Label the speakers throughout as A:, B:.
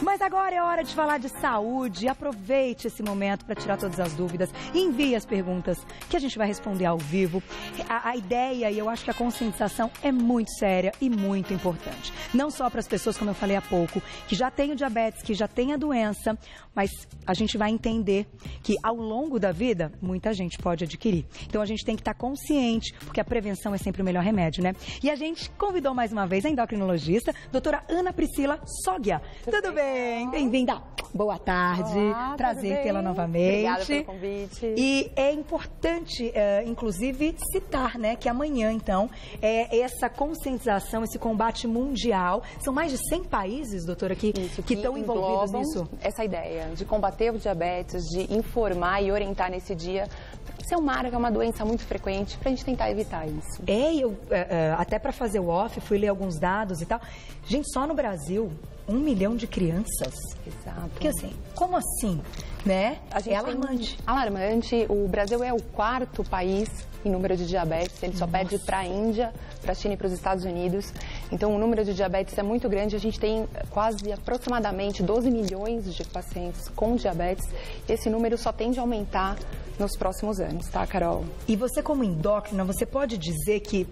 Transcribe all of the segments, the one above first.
A: Mas agora é hora de falar de saúde. Aproveite esse momento para tirar todas as dúvidas. Envie as perguntas que a gente vai responder ao vivo. A ideia, e eu acho que a conscientização é muito séria e muito importante. Não só para as pessoas, como eu falei há pouco, que já têm o diabetes, que já têm a doença, mas a gente vai entender que ao longo da vida, muita gente pode adquirir. Então a gente tem que estar consciente, porque a prevenção é sempre o melhor remédio, né? E a gente convidou mais uma vez a endocrinologista, doutora Ana Priscila Soggia. Tudo bem? Bem-vinda. Boa tarde.
B: Olá,
A: prazer tê-la novamente.
B: Obrigada pelo convite.
A: E é importante, inclusive, citar, né, que amanhã, então, essa conscientização, esse combate mundial. São mais de 100 países, doutora, que estão envolvidos nisso.
B: Essa ideia de combater o diabetes, de informar e orientar nesse dia. Isso é uma doença muito frequente, para a gente tentar evitar isso.
A: Até para fazer o off, fui ler alguns dados e tal. Gente, só no Brasil, 1 milhão de crianças.
B: Exato.
A: Porque assim, como assim, né? É alarmante.
B: Alarmante. O Brasil é o 4º país em número de diabetes. Ele só perde para a Índia, para a China e para os Estados Unidos. Então, o número de diabetes é muito grande. A gente tem aproximadamente 12 milhões de pacientes com diabetes. Esse número só tende a aumentar nos próximos anos, tá, Carol?
A: E você, como endócrina, você pode dizer que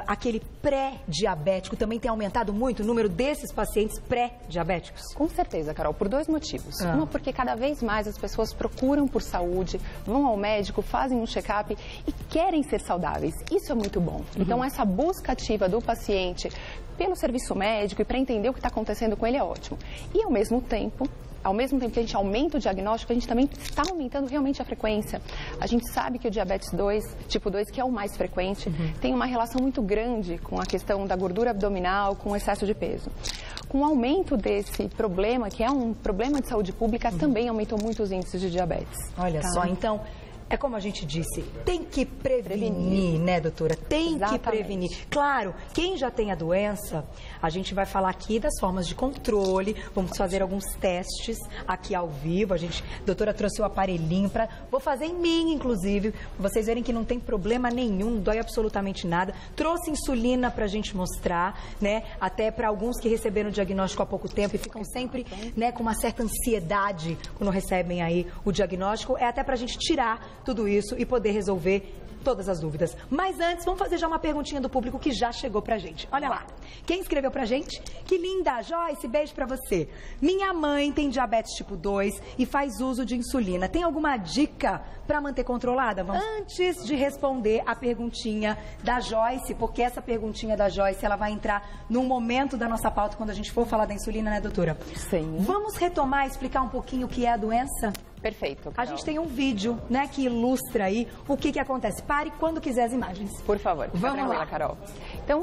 A: aquele pré-diabético também tem aumentado muito o número desses pacientes pré-diabéticos?
B: Com certeza, Carol, por 2 motivos. Uma, porque cada vez mais as pessoas procuram por saúde, vão ao médico, fazem um check-up e querem ser saudáveis. Isso é muito bom. Então, essa busca ativa do paciente pelo serviço médico e para entender o que está acontecendo com ele é ótimo. E, ao mesmo tempo que a gente aumenta o diagnóstico, a gente também está aumentando realmente a frequência. A gente sabe que o diabetes 2, tipo 2, que é o mais frequente, tem uma relação muito grande com a questão da gordura abdominal, com o excesso de peso. Com o aumento desse problema, que é um problema de saúde pública, também aumentou muito os índices de diabetes.
A: Olha só, então... É como a gente disse, tem que prevenir, né, doutora? Tem que prevenir. Claro, quem já tem a doença, a gente vai falar aqui das formas de controle, vamos fazer alguns testes aqui ao vivo. A doutora trouxe o aparelhinho vou fazer em mim, inclusive, pra vocês verem que não tem problema nenhum, não dói absolutamente nada. Trouxe insulina pra gente mostrar, né, até para alguns que receberam o diagnóstico há pouco tempo e ficam sempre, né, com uma certa ansiedade quando recebem aí o diagnóstico. É até pra gente tirar tudo isso e poder resolver todas as dúvidas. Mas antes, vamos fazer já uma perguntinha do público que já chegou pra gente. Olha lá. Quem escreveu pra gente? Que linda, Joyce, beijo pra você. Minha mãe tem diabetes tipo 2 e faz uso de insulina. Tem alguma dica pra manter controlada? Antes de responder a perguntinha da Joyce, porque essa perguntinha da Joyce, ela vai entrar num momento da nossa pauta quando a gente for falar da insulina, né, doutora?
B: Sim.
A: Vamos retomar e explicar um pouquinho o que é a doença?
B: Perfeito.
A: A gente tem um vídeo, né, que ilustra aí o que acontece. Pare quando quiser as imagens.
B: Por favor,
A: vamos lá,
B: Carol. Então,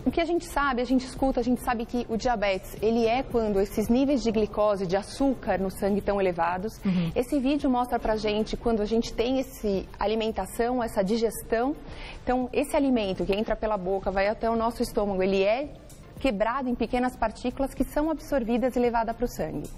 B: o que a gente sabe, a gente escuta, a gente sabe que o diabetes, ele é quando esses níveis de glicose, de açúcar no sangue estão elevados. Esse vídeo mostra pra gente quando a gente tem essa alimentação, essa digestão. Então, esse alimento que entra pela boca, vai até o nosso estômago, ele é quebrado em pequenas partículas que são absorvidas e levadas para o sangue.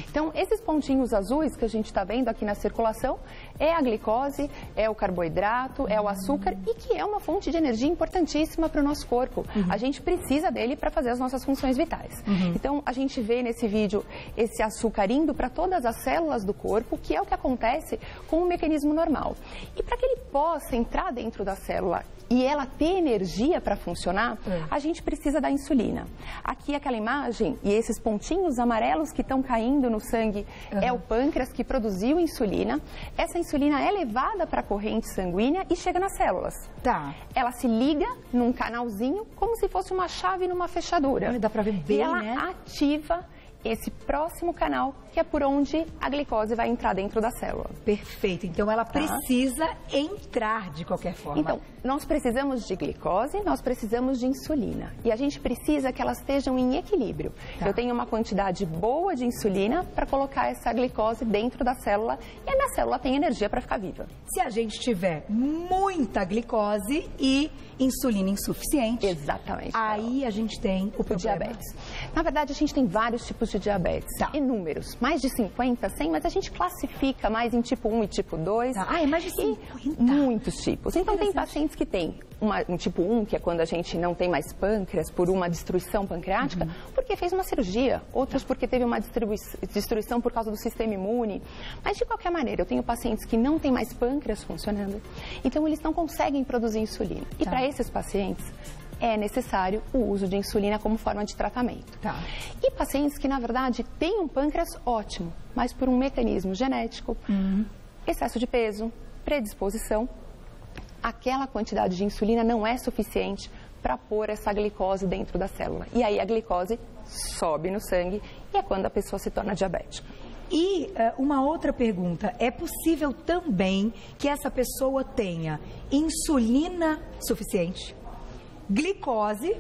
B: Então, esses pontinhos azuis que a gente está vendo aqui na circulação é a glicose, é o carboidrato, é o açúcar e que é uma fonte de energia importantíssima para o nosso corpo. A gente precisa dele para fazer as nossas funções vitais. Então, a gente vê nesse vídeo esse açúcar indo para todas as células do corpo, que é o que acontece com o mecanismo normal. E para que ele possa entrar dentro da célula e ela ter energia para funcionar, a gente precisa da insulina. Aqui aquela imagem e esses pontinhos amarelos que estão caindo no sangue é o pâncreas que produziu insulina. Essa insulina é levada para a corrente sanguínea e chega nas células.
A: Tá.
B: Ela se liga num canalzinho como se fosse uma chave numa fechadura.
A: Olha, dá para ver bem,
B: e ela
A: né?
B: ativa esse próximo canal, que é por onde a glicose vai entrar dentro da célula.
A: Perfeito. Então, ela precisa entrar de qualquer forma.
B: Então, nós precisamos de glicose, nós precisamos de insulina. E a gente precisa que elas estejam em equilíbrio. Eu tenho uma quantidade boa de insulina para colocar essa glicose dentro da célula e a minha célula tem energia para ficar viva.
A: Se a gente tiver muita glicose e insulina insuficiente,
B: exatamente,
A: aí a gente tem o problema.
B: Diabetes. Na verdade, a gente tem vários tipos de diabetes.
A: Tá.
B: Inúmeros, mais de 50, 100, mas a gente classifica mais em tipo 1 e tipo 2.
A: Tá. Ah, é mais de 50?
B: Muitos tipos. Então, tem pacientes que têm um tipo 1, que é quando a gente não tem mais pâncreas por uma destruição pancreática, porque fez uma cirurgia. Outros porque teve uma destruição por causa do sistema imune. Mas, de qualquer maneira, eu tenho pacientes que não têm mais pâncreas funcionando. Então, eles não conseguem produzir insulina. E para esses pacientes, é necessário o uso de insulina como forma de tratamento.
A: Tá.
B: E pacientes que, na verdade, têm um pâncreas ótimo, mas por um mecanismo genético, excesso de peso, predisposição, aquela quantidade de insulina não é suficiente para pôr essa glicose dentro da célula. E aí a glicose sobe no sangue e é quando a pessoa se torna diabética.
A: E uma outra pergunta, é possível também que essa pessoa tenha insulina suficiente, glicose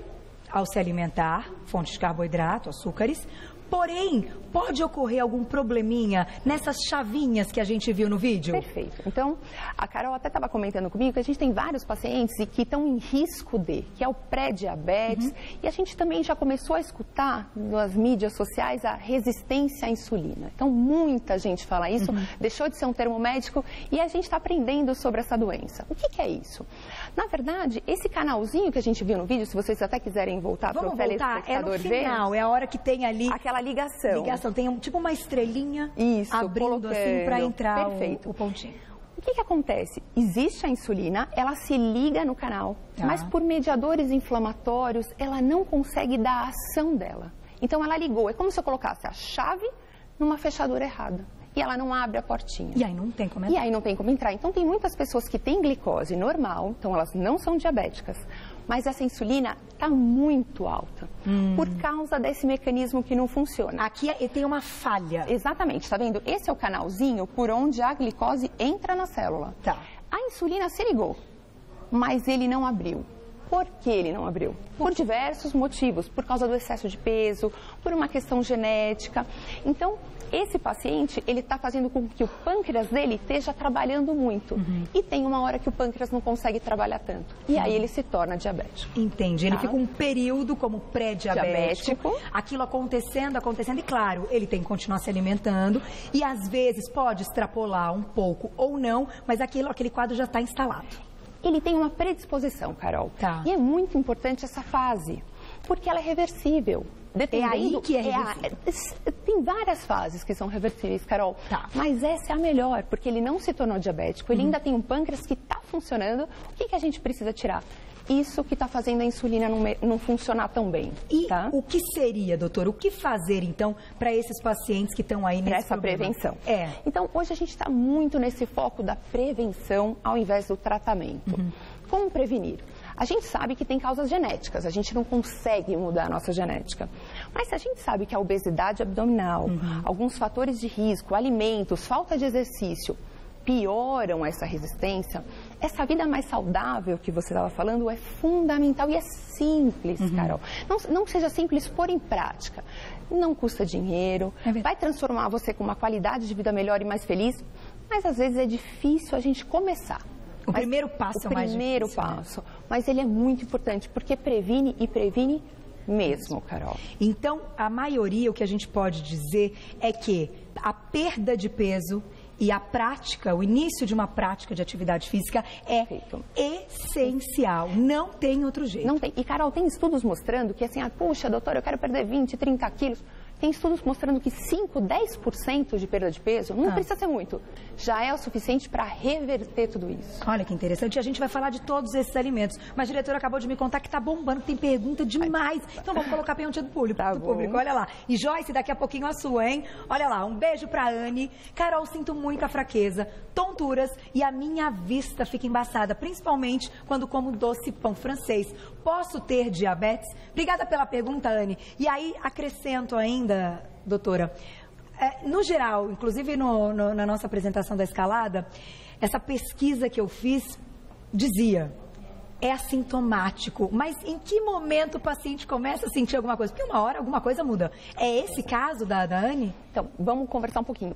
A: ao se alimentar, fontes de carboidrato, açúcares, porém, pode ocorrer algum probleminha nessas chavinhas que a gente viu no vídeo?
B: Perfeito. Então, a Carol até estava comentando comigo que a gente tem vários pacientes que estão em risco que é o pré-diabetes, e a gente também já começou a escutar nas mídias sociais a resistência à insulina. Então, muita gente fala isso, deixou de ser um termo médico e a gente está aprendendo sobre essa doença. O que é isso? Na verdade, esse canalzinho que a gente viu no vídeo, se vocês até quiserem voltar para o telespectador ver...
A: É no final, é a hora que tem ali...
B: Aquela ligação.
A: Tem tipo uma estrelinha
B: abrindo
A: colocando, assim para entrar
B: o
A: pontinho.
B: O que acontece? Existe a insulina, ela se liga no canal, mas por mediadores inflamatórios, ela não consegue dar a ação dela. Então ela ligou, é como se eu colocasse a chave numa fechadura errada. E ela não abre a portinha.
A: E aí não tem como entrar.
B: E aí não tem como entrar. Então tem muitas pessoas que têm glicose normal, então elas não são diabéticas, mas essa insulina está muito alta por causa desse mecanismo que não funciona.
A: Aqui tem uma falha.
B: Exatamente, tá vendo? Esse é o canalzinho por onde a glicose entra na célula.
A: Tá.
B: A insulina se ligou, mas ele não abriu. Por que ele não abriu? Por diversos motivos, por causa do excesso de peso, por uma questão genética. Então, esse paciente, ele está fazendo com que o pâncreas dele esteja trabalhando muito. E tem uma hora que o pâncreas não consegue trabalhar tanto. E aí ele se torna diabético.
A: Entendi. Ele fica um período como pré-diabético. Aquilo acontecendo. E claro, ele tem que continuar se alimentando. E às vezes pode extrapolar um pouco ou não, mas aquele quadro já está instalado.
B: Ele tem uma predisposição, Carol.
A: Tá.
B: E é muito importante essa fase, porque ela é reversível.
A: É aí que é reversível.
B: Tem várias fases que são reversíveis, Carol.
A: Tá.
B: Mas essa é a melhor, porque ele não se tornou diabético, ele ainda tem um pâncreas que está funcionando. O que a gente precisa tirar? Isso que está fazendo a insulina não funcionar tão bem.
A: E
B: tá?
A: o que seria, doutora? O que fazer, então, para esses pacientes que estão aí nesse problema?
B: Prevenção. Então, hoje a gente está muito nesse foco da prevenção ao invés do tratamento. Como prevenir? A gente sabe que tem causas genéticas, a gente não consegue mudar a nossa genética. Mas se a gente sabe que a obesidade abdominal, alguns fatores de risco, alimentos, falta de exercício, pioram essa resistência, essa vida mais saudável que você estava falando é fundamental e é simples, Carol. Não seja simples, pôr em prática. Não custa dinheiro, vai transformar você com uma qualidade de vida melhor e mais feliz, mas às vezes é difícil a gente começar.
A: O primeiro passo é o mais difícil. O primeiro passo,
B: mas ele é muito importante, porque previne e previne mesmo, Carol.
A: Então, a maioria, o que a gente pode dizer é que a perda de peso e a prática, o início de uma prática de atividade física é essencial. Não tem outro jeito.
B: Não tem. E, Carol, tem estudos mostrando que, assim, puxa, doutora, eu quero perder 20, 30 quilos. Tem estudos mostrando que 5, 10% de perda de peso, não precisa ser muito, já é o suficiente para reverter tudo isso.
A: Olha que interessante, a gente vai falar de todos esses alimentos, mas a diretora acabou de me contar que tá bombando, que tem pergunta demais. Então vamos colocar a pergunta do público, olha lá. E Joyce, daqui a pouquinho a sua, hein? Olha lá, um beijo pra Anne. Carol, sinto muita fraqueza, tonturas e a minha vista fica embaçada, principalmente quando como doce pão francês. Posso ter diabetes? Obrigada pela pergunta, Anne. E aí, acrescento ainda, doutora, no geral, inclusive na nossa apresentação da escalada, essa pesquisa que eu fiz dizia, é assintomático, mas em que momento o paciente começa a sentir alguma coisa? Porque uma hora alguma coisa muda. É esse caso da Anne?
B: Então, vamos conversar um pouquinho.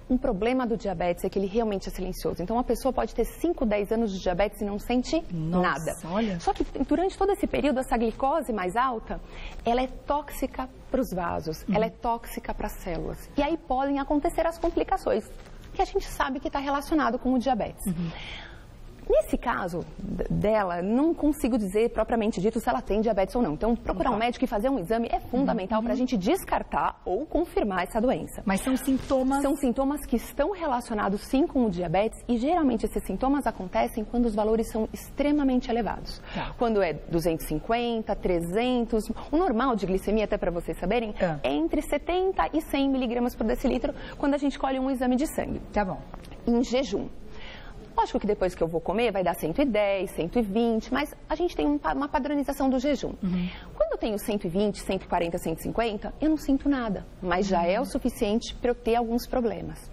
B: Um problema do diabetes é que ele realmente é silencioso. Então, a pessoa pode ter 5, 10 anos de diabetes e não sente nada.
A: Olha.
B: Só que durante todo esse período, essa glicose mais alta, ela é tóxica para os vasos, ela é tóxica para as células. E aí podem acontecer as complicações, que a gente sabe que está relacionado com o diabetes. Nesse caso dela, não consigo dizer propriamente dito se ela tem diabetes ou não. Então, procurar um médico e fazer um exame é fundamental para a gente descartar ou confirmar essa doença.
A: Mas são sintomas...
B: São sintomas que estão relacionados, sim, com o diabetes e, geralmente, esses sintomas acontecem quando os valores são extremamente elevados. Quando é 250, 300... O normal de glicemia, até para vocês saberem, é entre 70 e 100 miligramas por decilitro quando a gente colhe um exame de sangue.
A: Tá bom.
B: Em jejum. Lógico que depois que eu vou comer vai dar 110, 120, mas a gente tem uma padronização do jejum. Quando eu tenho 120, 140, 150, eu não sinto nada, mas já é o suficiente para eu ter alguns problemas.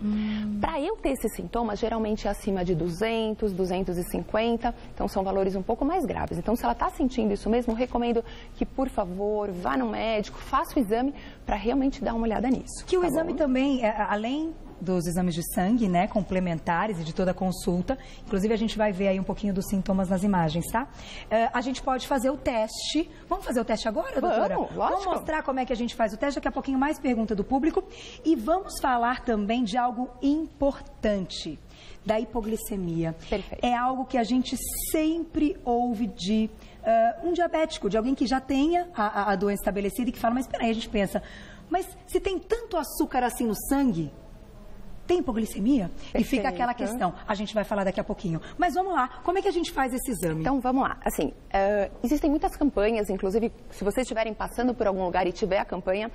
B: Para eu ter esses sintomas, geralmente é acima de 200, 250, então são valores um pouco mais graves. Então, se ela está sentindo isso mesmo, eu recomendo que, por favor, vá no médico, faça o exame para realmente dar uma olhada nisso.
A: Que o exame também, além dos exames de sangue, né, complementares e de toda a consulta. Inclusive, a gente vai ver aí um pouquinho dos sintomas nas imagens, tá? A gente pode fazer o teste. Vamos fazer o teste agora, doutora? Vamos mostrar como é que a gente faz o teste. Daqui a pouquinho mais pergunta do público. E vamos falar também de algo importante, da hipoglicemia.
B: Perfeito.
A: É algo que a gente sempre ouve de um diabético, de alguém que já tenha a doença estabelecida e que fala, mas peraí, a gente pensa, mas se tem tanto açúcar assim no sangue, tem hipoglicemia? Perfeito. E fica aquela questão. A gente vai falar daqui a pouquinho. Mas vamos lá, como é que a gente faz esse exame?
B: Então, vamos lá. Assim, existem muitas campanhas, inclusive, se vocês estiverem passando por algum lugar e tiver a campanha,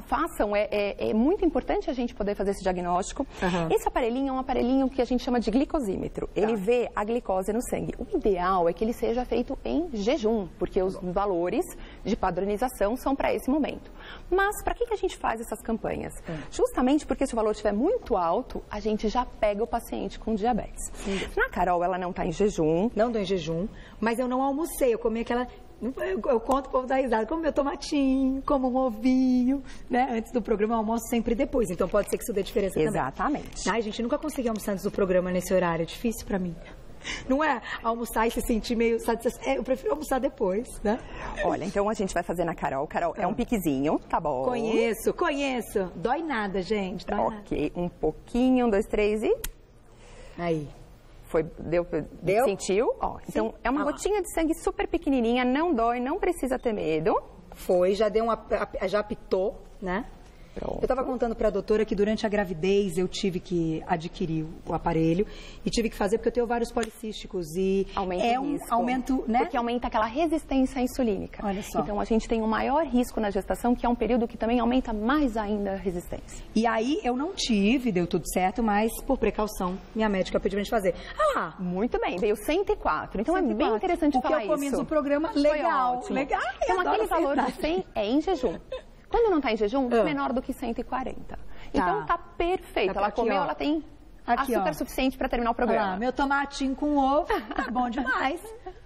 B: façam. É muito importante a gente poder fazer esse diagnóstico. Esse aparelhinho é um aparelhinho que a gente chama de glicosímetro. Ele vê a glicose no sangue. O ideal é que ele seja feito em jejum, porque os valores de padronização são para esse momento. Mas, para que a gente faz essas campanhas? Justamente porque se o valor estiver muito alto, a gente já pega o paciente com diabetes. Na Carol, ela não está em jejum.
A: Não estou em jejum, mas eu não almocei. Eu comi aquela... Eu conto o povo da risada, como meu tomatinho, como um ovinho, né? Antes do programa, eu almoço sempre depois, então pode ser que isso dê diferença também.
B: Exatamente.
A: Ai, gente, nunca consegui almoçar antes do programa nesse horário, é difícil pra mim. Não é almoçar e se sentir meio... eu prefiro almoçar depois, né?
B: Olha, então a gente vai fazer na Carol. Carol, é um piquezinho, tá bom?
A: Conheço. Dói nada, gente, dói nada.
B: Ok, um pouquinho, 1, 2, 3 e...
A: Aí.
B: Deu? Sentiu? Ó, então, é uma gotinha de sangue super pequenininha, não dói, não precisa ter medo.
A: Já apitou, né?
B: Pronto.
A: Eu estava contando para a doutora que durante a gravidez eu tive que adquirir o aparelho e tive que fazer porque eu tenho vários policísticos e
B: aumenta o risco,
A: aumento, né?
B: Porque aumenta aquela resistência insulínica.
A: Olha só.
B: Então a gente tem um maior risco na gestação, que é um período que também aumenta mais ainda a resistência.
A: E aí eu não tive, deu tudo certo, mas por precaução minha médica pediu pra gente fazer.
B: Muito bem, veio 104. Então 104. É bem interessante falar isso.
A: O que eu comi no programa, legal.
B: Então aquele valor de 100 é em jejum. Quando não está em jejum, menor do que 140. Então tá perfeito. Ela comeu, ela tem açúcar suficiente para terminar o programa.
A: Meu tomatinho com ovo, tá bom demais.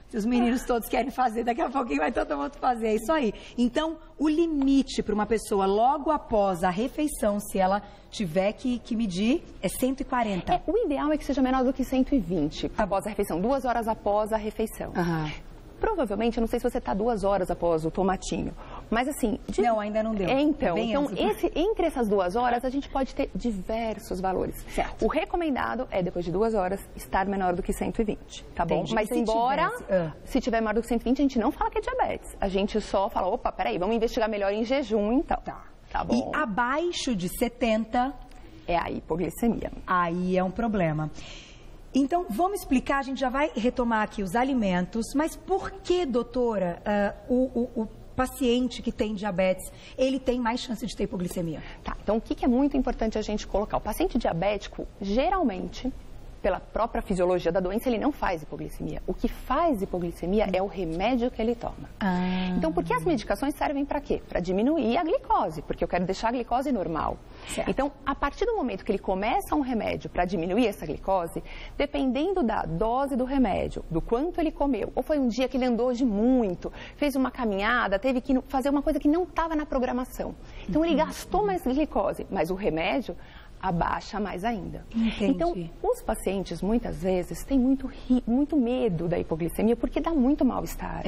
A: Se os meninos todos querem fazer, daqui a pouquinho vai todo mundo fazer. É isso aí. Então, o limite para uma pessoa logo após a refeição, se ela tiver que medir, é 140.
B: O ideal é que seja menor do que 120 após a refeição, 2 horas após a refeição. Provavelmente, eu não sei se você está 2 horas após o tomatinho, mas assim...
A: Não, ainda não deu.
B: Então entre essas 2 horas, a gente pode ter diversos valores.
A: Certo.
B: O recomendado é, depois de 2 horas, estar menor do que 120, tá bom?
A: Entendi.
B: Mas se tiver menor do que 120, a gente não fala que é diabetes. A gente só fala, opa, peraí, vamos investigar melhor em jejum, então. Tá bom.
A: E abaixo de 70...
B: é a hipoglicemia.
A: Aí é um problema. Então, vamos explicar, a gente já vai retomar aqui os alimentos, mas por que, doutora, o paciente que tem diabetes, ele tem mais chance de ter hipoglicemia?
B: Então o que é muito importante a gente colocar? O paciente diabético, geralmente, pela própria fisiologia da doença, ele não faz hipoglicemia. O que faz hipoglicemia é o remédio que ele toma. Então, porque as medicações servem para quê? Para diminuir a glicose, porque eu quero deixar a glicose normal.
A: Certo.
B: Então, a partir do momento que ele começa um remédio para diminuir essa glicose, dependendo da dose do remédio, do quanto ele comeu, ou foi um dia que ele andou de muito, fez uma caminhada, teve que fazer uma coisa que não estava na programação. Então, ele gastou mais glicose, mas o remédio abaixa mais ainda.
A: Entendi.
B: Então, os pacientes, muitas vezes, têm muito medo da hipoglicemia, porque dá muito mal-estar.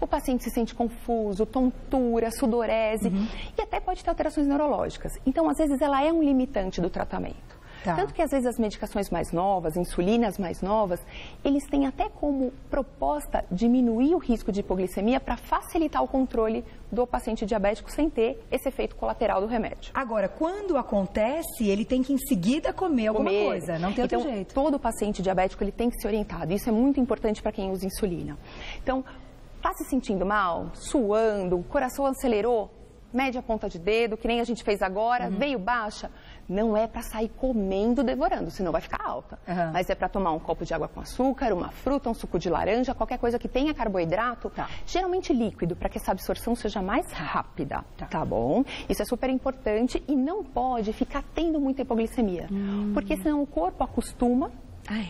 B: O paciente se sente confuso, tontura, sudorese, e até pode ter alterações neurológicas. Então, às vezes, ela é um limitante do tratamento.
A: Tá.
B: Tanto que, às vezes, as medicações mais novas, insulinas mais novas, eles têm até como proposta diminuir o risco de hipoglicemia para facilitar o controle do paciente diabético sem ter esse efeito colateral do remédio.
A: Agora, quando acontece, ele tem que em seguida comer alguma coisa, não tem outro jeito.
B: Então, todo paciente diabético ele tem que ser orientado. Isso é muito importante para quem usa insulina. Então, está se sentindo mal, suando, o coração acelerou, mede a ponta de dedo, que nem a gente fez agora, veio baixa. Não é para sair comendo, devorando, senão vai ficar alta. Mas é para tomar um copo de água com açúcar, uma fruta, um suco de laranja, qualquer coisa que tenha carboidrato, geralmente líquido, para que essa absorção seja mais rápida, tá bom? Isso é super importante e não pode ficar tendo muita hipoglicemia, porque senão o corpo acostuma.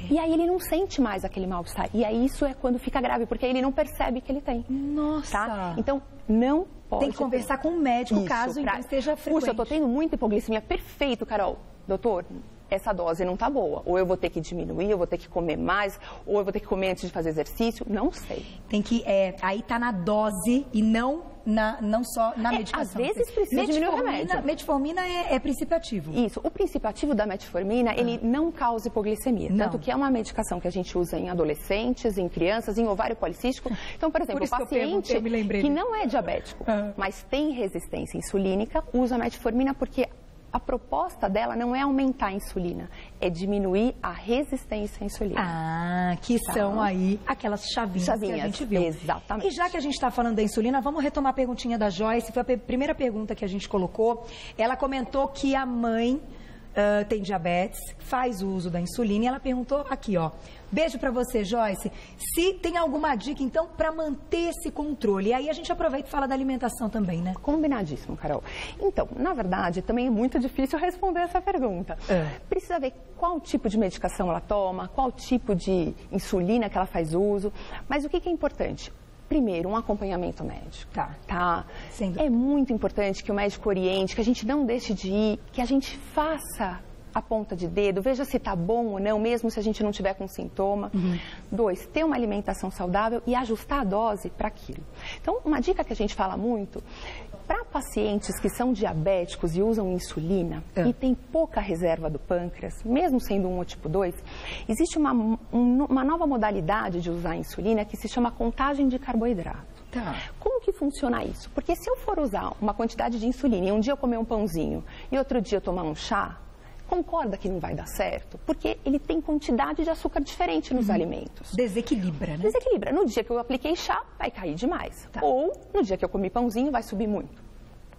B: E aí ele não sente mais aquele mal-estar. E aí isso é quando fica grave, porque aí ele não percebe que ele tem.
A: Nossa!
B: Tá? Então, não pode.
A: Tem que conversar com o médico,
B: isso,
A: caso então esteja frequente.
B: Puxa, eu tô tendo muita hipoglicemia. Perfeito, Carol. Doutor, essa dose não tá boa. Ou eu vou ter que diminuir, eu vou ter que comer mais, ou eu vou ter que comer antes de fazer exercício. Não sei.
A: Tem que, aí tá na dose e não só na medicação.
B: Às vezes precisa diminuir o remédio.
A: Metformina é princípio ativo.
B: Isso. O princípio ativo da metformina, ele não causa hipoglicemia.
A: Não.
B: Tanto que é uma medicação que a gente usa em adolescentes, em crianças, em ovário policístico. Então, por exemplo, o paciente que não é diabético, mas tem resistência insulínica, usa metformina porque a proposta dela não é aumentar a insulina, é diminuir a resistência à insulina.
A: Que são aí aquelas chavinhas que a gente viu.
B: Exatamente.
A: E já que a gente está falando da insulina, vamos retomar a perguntinha da Joyce. Foi a primeira pergunta que a gente colocou. Ela comentou que a mãe tem diabetes, faz o uso da insulina e ela perguntou aqui, ó. Beijo para você, Joyce. Se tem alguma dica, então, para manter esse controle. E aí a gente aproveita e fala da alimentação também, né?
B: Combinadíssimo, Carol. Então, na verdade, também é muito difícil responder essa pergunta. Precisa ver qual tipo de medicação ela toma, qual tipo de insulina que ela faz uso. Mas o que é importante? Primeiro, um acompanhamento médico. Tá? É muito importante que o médico oriente, que a gente não deixe de ir, que a gente faça a ponta de dedo, veja se está bom ou não, mesmo se a gente não tiver com sintoma. 2, ter uma alimentação saudável e ajustar a dose para aquilo. Então, uma dica que a gente fala muito, para pacientes que são diabéticos e usam insulina e tem pouca reserva do pâncreas, mesmo sendo 1 ou tipo 2, existe uma nova modalidade de usar a insulina que se chama contagem de carboidrato. Como que funciona isso? Porque se eu for usar uma quantidade de insulina e um dia eu comer um pãozinho e outro dia eu tomar um chá, concorda que não vai dar certo? Porque ele tem quantidade de açúcar diferente nos alimentos.
A: Desequilibra, né?
B: Desequilibra. No dia que eu apliquei chá, vai cair demais. Ou no dia que eu comi pãozinho, vai subir muito.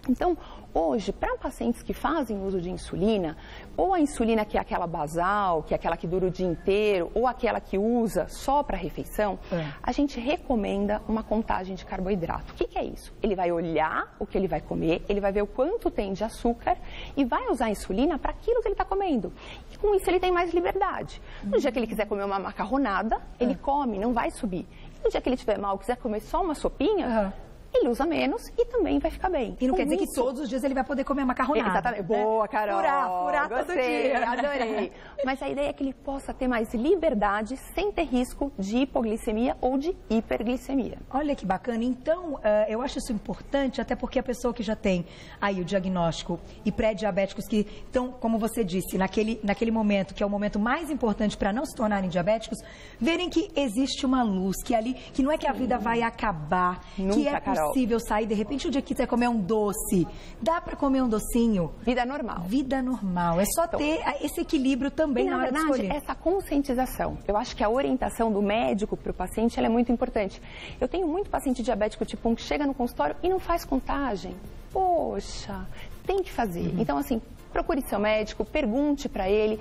B: Então, hoje, para pacientes que fazem uso de insulina, ou a insulina que é aquela basal, que é aquela que dura o dia inteiro, ou aquela que usa só para refeição, a gente recomenda uma contagem de carboidrato. O que é isso? Ele vai olhar o que ele vai comer, ele vai ver o quanto tem de açúcar e vai usar a insulina para aquilo que ele está comendo. E com isso ele tem mais liberdade. No dia que ele quiser comer uma macarronada, ele come, não vai subir. E no dia que ele estiver mal, quiser comer só uma sopinha, ele usa menos e também vai ficar bem.
A: E não quer dizer que todos os dias ele vai poder comer macarronada.
B: Exatamente. Boa, Carol.
A: Furar todo dia.
B: Adorei. Mas a ideia é que ele possa ter mais liberdade sem ter risco de hipoglicemia ou de hiperglicemia.
A: Olha que bacana. Então, eu acho isso importante, até porque a pessoa que já tem aí o diagnóstico e pré-diabéticos que estão, como você disse, naquele momento, que é o momento mais importante para não se tornarem diabéticos, verem que existe uma luz, que não é que a vida vai acabar,
B: nunca,
A: que é
B: Carol.
A: possível sair, de repente, o dia que quiser comer um doce, dá para comer um docinho.
B: Vida normal.
A: Vida normal. É só ter esse equilíbrio também na hora de escolher.
B: Essa conscientização. Eu acho que a orientação do médico para o paciente ela é muito importante. Eu tenho muito paciente diabético tipo 1 que chega no consultório e não faz contagem. Poxa, tem que fazer. Então, assim, procure seu médico, pergunte para ele.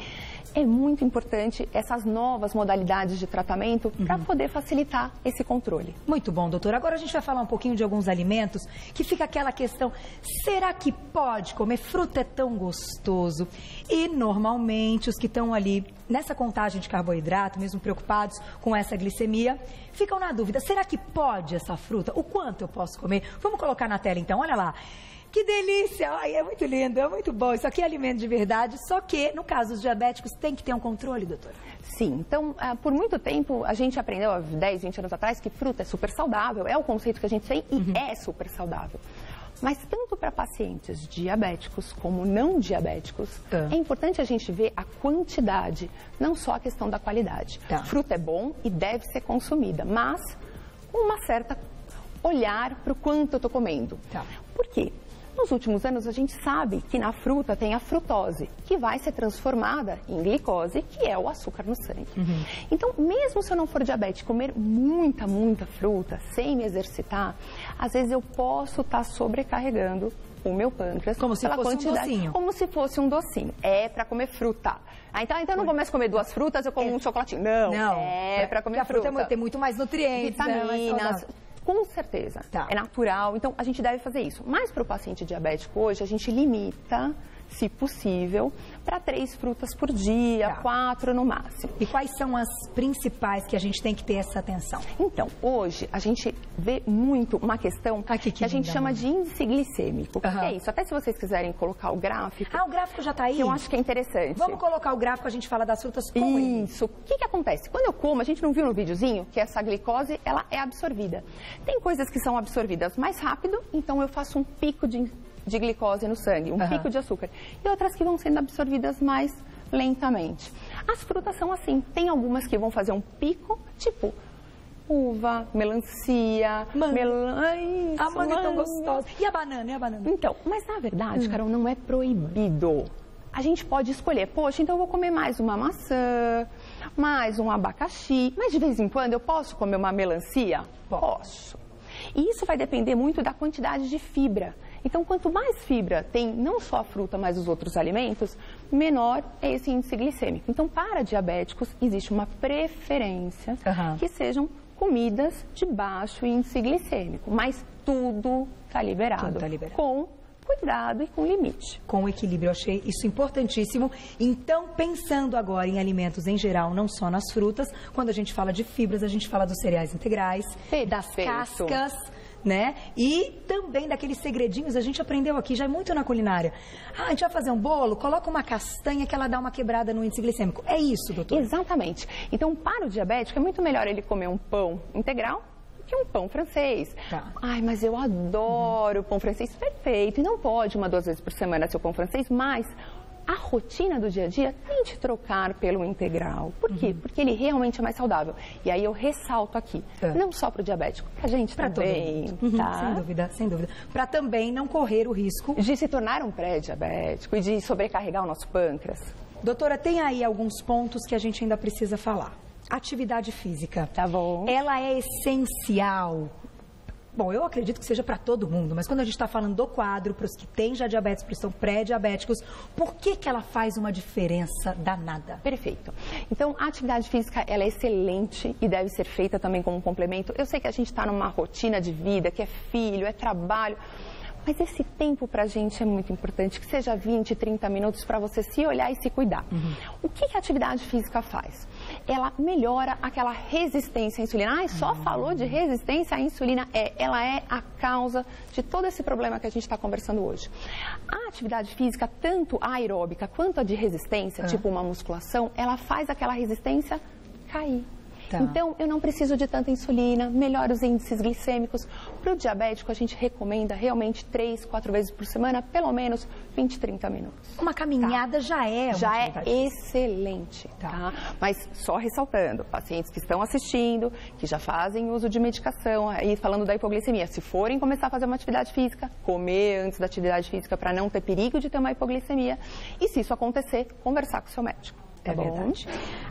B: É muito importante essas novas modalidades de tratamento para poder facilitar esse controle.
A: Muito bom, doutora. Agora a gente vai falar um pouquinho de alguns alimentos que fica aquela questão, será que pode comer? Fruta é tão gostoso. E normalmente os que estão ali nessa contagem de carboidrato, mesmo preocupados com essa glicemia, ficam na dúvida, será que pode essa fruta? O quanto eu posso comer? Vamos colocar na tela então, olha lá. que delícia! Ai, é muito lindo, é muito bom. Isso aqui é alimento de verdade, só que, no caso dos diabéticos, tem que ter um controle, doutora?
B: Sim, então, por muito tempo, a gente aprendeu, há 10, 20 anos atrás, que fruta é super saudável, é o conceito que a gente tem e é super saudável. Mas tanto para pacientes diabéticos como não diabéticos, é importante a gente ver a quantidade, não só a questão da qualidade. Fruta é bom e deve ser consumida, mas com uma certa olhar para o quanto eu estou comendo. Por quê? Nos últimos anos, a gente sabe que na fruta tem a frutose, que vai ser transformada em glicose, que é o açúcar no sangue. Então, mesmo se eu não for diabético, comer muita fruta, sem me exercitar, às vezes eu posso estar sobrecarregando o meu pâncreas.
A: Como se fosse um docinho.
B: Como se fosse um docinho. É para comer fruta. Então eu não começo a comer 2 frutas, eu como um chocolatinho. Não, é para comer fruta.
A: A fruta tem muito mais nutrientes,
B: vitaminas. Com certeza, é natural, então a gente deve fazer isso. Mas para o paciente diabético hoje, a gente limita, se possível, para 3 frutas por dia, 4 no máximo.
A: E quais são as principais que a gente tem que ter essa atenção?
B: Então, hoje a gente vê muito uma questão que a gente chama de índice glicêmico. Que é isso? Até se vocês quiserem colocar o gráfico.
A: O gráfico já está aí?
B: Eu acho que é interessante.
A: Vamos colocar o gráfico, a gente fala das frutas com ele.
B: Isso. O que acontece? Quando eu como, a gente não viu no videozinho que essa glicose, ela é absorvida. Tem coisas que são absorvidas mais rápido, então eu faço um pico de glicose no sangue, um pico de açúcar. E outras que vão sendo absorvidas mais lentamente. As frutas são assim. Tem algumas que vão fazer um pico, tipo uva, melancia,
A: a manga é tão gostosa. E a banana?
B: Então, mas na verdade, Carol, não é proibido. A gente pode escolher, poxa, então eu vou comer mais uma maçã, mais um abacaxi, mas de vez em quando eu posso comer uma melancia? Posso. E isso vai depender muito da quantidade de fibra. Então, quanto mais fibra tem não só a fruta, mas os outros alimentos, menor é esse índice glicêmico. Então, para diabéticos, existe uma preferência que sejam comidas de baixo índice glicêmico, mas tudo está liberado, com cuidado e com limite.
A: Com equilíbrio, eu achei isso importantíssimo. Então, pensando agora em alimentos em geral, não só nas frutas, quando a gente fala de fibras, a gente fala dos cereais integrais, das cascas, né? E também daqueles segredinhos, a gente aprendeu aqui, já é muito na culinária. A gente vai fazer um bolo, coloca uma castanha que ela dá uma quebrada no índice glicêmico. É isso, doutor?
B: Exatamente. Então, para o diabético, é muito melhor ele comer um pão integral que um pão francês. Ai, mas eu adoro pão francês, perfeito. E não pode 1, 2 vezes por semana ser o pão francês, mas a rotina do dia a dia tente trocar pelo integral. Por quê? Porque ele realmente é mais saudável. E aí eu ressalto aqui, não só para o diabético, para a gente também.
A: Sem dúvida. Para também não correr o risco
B: de se tornar um pré-diabético e de sobrecarregar o nosso pâncreas.
A: Doutora, tem aí alguns pontos que a gente ainda precisa falar. Atividade física.
B: Tá bom.
A: Ela é essencial. Bom, eu acredito que seja para todo mundo, mas quando a gente está falando do quadro, para os que têm já diabetes, para os que são pré-diabéticos, por que ela faz uma diferença danada?
B: Perfeito. Então, a atividade física, ela é excelente e deve ser feita também como um complemento. Eu sei que a gente está numa rotina de vida, que é filho, é trabalho, mas esse tempo para a gente é muito importante, que seja 20, 30 minutos para você se olhar e se cuidar. O que a atividade física faz? Ela melhora aquela resistência à insulina. Só falou de resistência à insulina. Ela é a causa de todo esse problema que a gente está conversando hoje. A atividade física, tanto a aeróbica quanto a de resistência, tipo uma musculação, ela faz aquela resistência cair. Então, eu não preciso de tanta insulina, melhora os índices glicêmicos. Para o diabético, a gente recomenda realmente 3, 4 vezes por semana, pelo menos 20, 30 minutos.
A: Uma caminhada já é
B: excelente, Mas só ressaltando, pacientes que estão assistindo, que já fazem uso de medicação, aí falando da hipoglicemia, se forem começar a fazer uma atividade física, comer antes da atividade física para não ter perigo de ter uma hipoglicemia. E se isso acontecer, conversar com o seu médico.
A: É verdade.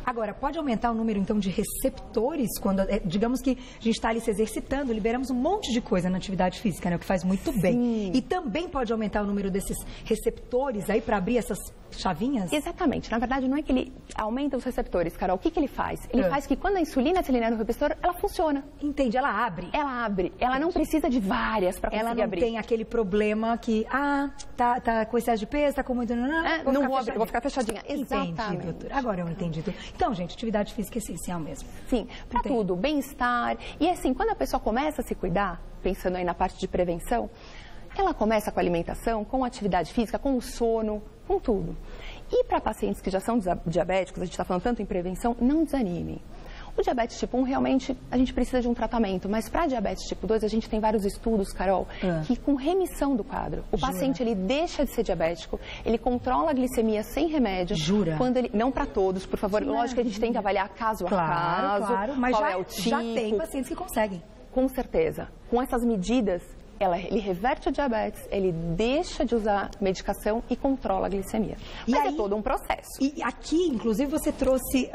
A: Agora, pode aumentar o número, então, de receptores quando, digamos que a gente está ali se exercitando, liberamos um monte de coisa na atividade física, né? O que faz muito bem. E também pode aumentar o número desses receptores aí para abrir essas chavinhas?
B: Exatamente. Na verdade, não é que ele aumenta os receptores, Carol. O que ele faz? Ele faz que quando a insulina se alinea no receptor, ela funciona.
A: Entendi. Ela abre.
B: Ela abre. Ela não precisa de várias para conseguir abrir.
A: Ela não tem aquele problema que, tá com excesso de peso, tá com muito...
B: Não vou abrir, vou ficar fechadinha.
A: Exatamente.
B: Entendi, doutora.
A: Agora eu entendi tudo. Então, gente, atividade física é essencial mesmo.
B: Sim, para tudo, bem-estar. E assim, quando a pessoa começa a se cuidar, pensando aí na parte de prevenção, Ela começa com a alimentação, com a atividade física, com o sono, com tudo. E para pacientes que já são diabéticos, a gente está falando tanto em prevenção, não desanimem. O diabetes tipo 1, realmente, a gente precisa de um tratamento, mas para diabetes tipo 2, a gente tem vários estudos, Carol, que com remissão do quadro, o paciente, ele deixa de ser diabético, ele controla a glicemia sem remédio.
A: Jura?
B: Quando ele, não para todos, por favor, lógico que a gente tem que avaliar caso a caso,
A: claro, mas
B: qual é o tipo.
A: Já tem pacientes que conseguem.
B: Com certeza. Com essas medidas, ele reverte o diabetes, ele deixa de usar medicação e controla a glicemia. Mas é todo um processo.
A: E aqui, inclusive, você trouxe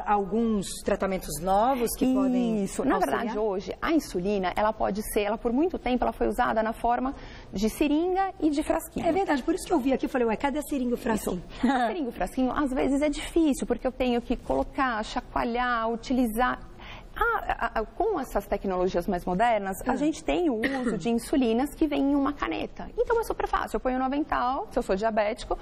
A: alguns tratamentos novos que podem
B: Isso. Na verdade, hoje, a insulina, ela pode ser, por muito tempo, ela foi usada na forma de seringa e de frasquinho.
A: É verdade, por isso que eu vi aqui, eu falei, ué, cadê a seringa e o frasquinho?
B: A seringa e o frasquinho, às vezes, é difícil, porque eu tenho que colocar, chacoalhar, utilizar. Com essas tecnologias mais modernas, a gente tem o uso de insulinas que vem em uma caneta. Então é super fácil. Eu ponho no avental, se eu sou diabético,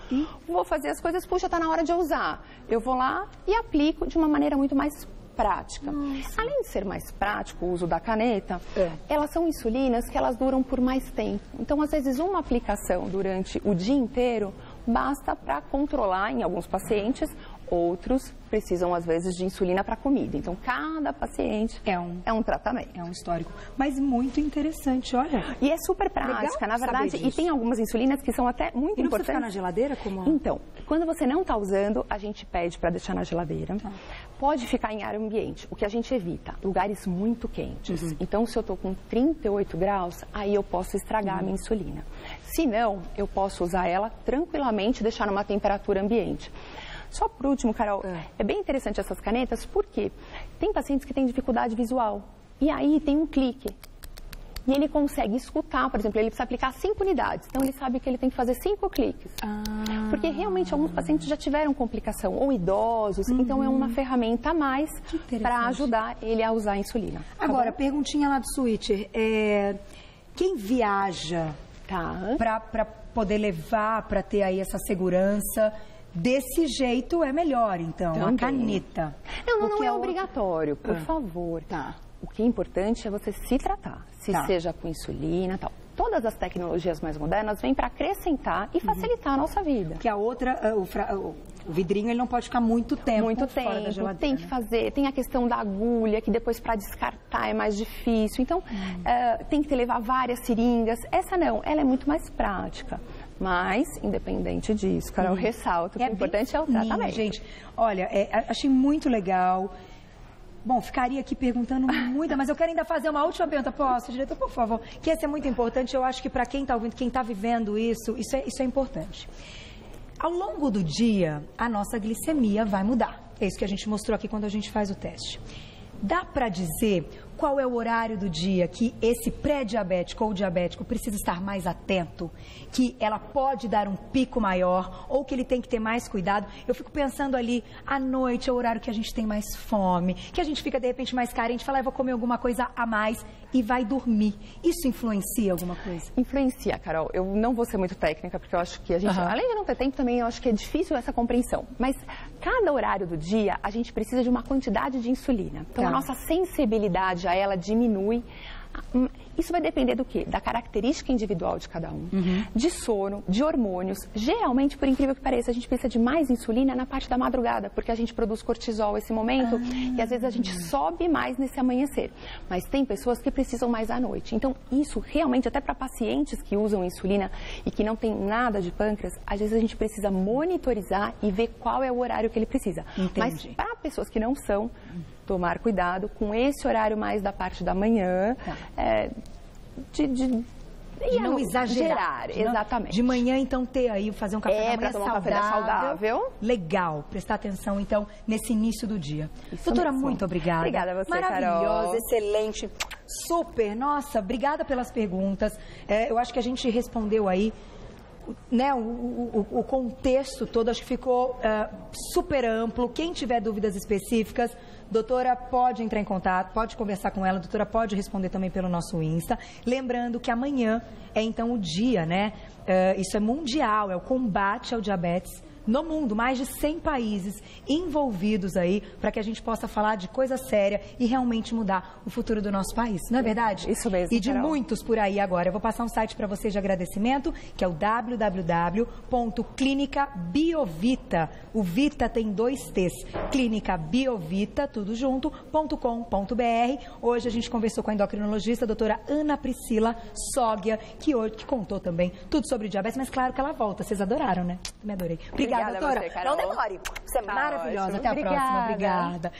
B: vou fazer as coisas, puxa, está na hora de eu usar. Eu vou lá e aplico de uma maneira muito mais prática. Nossa. Além de ser mais prático o uso da caneta, elas são insulinas que elas duram por mais tempo. Então, às vezes, uma aplicação durante o dia inteiro basta para controlar, em alguns pacientes, outros precisam, às vezes, de insulina para comida. Então, cada paciente é um tratamento.
A: É um histórico. Mas muito interessante, olha.
B: E é super prática, na verdade. E tem algumas insulinas que são até muito importantes.
A: Ficar na geladeira? Como...
B: Então, quando você não está usando, a gente pede para deixar na geladeira. Pode ficar em ar ambiente, o que a gente evita. Lugares muito quentes. Então, se eu estou com 38 graus, aí eu posso estragar a minha insulina. Se não, eu posso usar ela tranquilamente, deixar numa temperatura ambiente. Só por último, Carol, é bem interessante essas canetas porque tem pacientes que têm dificuldade visual. E aí tem um clique. E ele consegue escutar, por exemplo, ele precisa aplicar 5 unidades. Então, ele sabe que ele tem que fazer 5 cliques. Porque realmente alguns pacientes já tiveram complicação, ou idosos. Então, é uma ferramenta a mais para ajudar ele a usar a insulina.
A: Agora, perguntinha lá do Switcher. Quem viaja para poder levar, para ter aí essa segurança... Desse jeito é melhor, então, a caneta.
B: Não é obrigatório, por favor. O que é importante é você se tratar, seja com insulina e tal. Todas as tecnologias mais modernas vêm para acrescentar e facilitar a nossa vida.
A: Que a outra, o vidrinho, ele não pode ficar muito tempo fora da geladeira.
B: Tem que fazer, tem a questão da agulha, que depois para descartar é mais difícil. Então, tem que levar várias seringas. Essa não, ela é muito mais prática. Mas, independente disso, Carol, eu ressalto que o importante é o tratamento.
A: Gente, olha, achei muito legal. Bom, ficaria aqui perguntando muito, mas eu quero ainda fazer uma última pergunta. Posso, diretor, por favor? Que essa é muito importante. Eu acho que para quem está ouvindo, quem está vivendo isso é importante. Ao longo do dia, a nossa glicemia vai mudar. É isso que a gente mostrou aqui quando a gente faz o teste. Dá para dizer qual é o horário do dia que esse pré-diabético ou diabético precisa estar mais atento? Que ela pode dar um pico maior ou que ele tem que ter mais cuidado? Eu fico pensando ali, à noite é o horário que a gente tem mais fome, que a gente fica, de repente, mais carente, fala, eu vou comer alguma coisa a mais e vai dormir. Isso influencia alguma coisa?
B: Influencia, Carol. Eu não vou ser muito técnica, porque eu acho que a gente, além de não ter tempo também, eu acho que é difícil essa compreensão. Mas cada horário do dia, a gente precisa de uma quantidade de insulina. Então, a nossa sensibilidade a ela diminui. Isso vai depender do quê? Da característica individual de cada um, de sono, de hormônios. Geralmente, por incrível que pareça, a gente precisa de mais insulina na parte da madrugada, porque a gente produz cortisol nesse momento e às vezes a gente sobe mais nesse amanhecer. Mas tem pessoas que precisam mais à noite. Então, isso realmente, até para pacientes que usam insulina e que não tem nada de pâncreas, às vezes a gente precisa monitorizar e ver qual é o horário que ele precisa. Mas para pessoas que não são, tomar cuidado com esse horário mais da parte da manhã,
A: de não exagerar.
B: Exatamente.
A: De manhã, então, ter aí, fazer um café da manhã
B: saudável.
A: Legal. Prestar atenção, então, nesse início do dia. Doutora, muito obrigada.
B: Obrigada a você,
A: Maravilhosa,
B: Carol.
A: excelente, super. Nossa, obrigada pelas perguntas. Eu acho que a gente respondeu aí, né, o contexto todo, acho que ficou super amplo. Quem tiver dúvidas específicas, doutora, pode entrar em contato, pode conversar com ela, doutora pode responder também pelo nosso Insta. Lembrando que amanhã é então o dia, né? Isso é mundial, é o combate ao diabetes no mundo, mais de 100 países envolvidos aí, para que a gente possa falar de coisa séria e realmente mudar o futuro do nosso país, não é verdade?
B: Isso mesmo,
A: E de
B: Carol.
A: muitos por aí agora. Eu vou passar um site para vocês de agradecimento, que é o www.clinicabiovita. O Vita tem 2 T's. clinicabiovita, tudo junto, .com.br. Hoje a gente conversou com a endocrinologista, a doutora Ana Priscila Soggia, que contou também tudo sobre diabetes, mas claro que ela volta. Vocês adoraram, né? Me adorei. Obrigada, doutora.
B: Você, Carol.
A: Não demore. Você é
B: Tá
A: maravilhosa.
B: ótimo.
A: Até a próxima.
B: Obrigada.
A: Obrigada.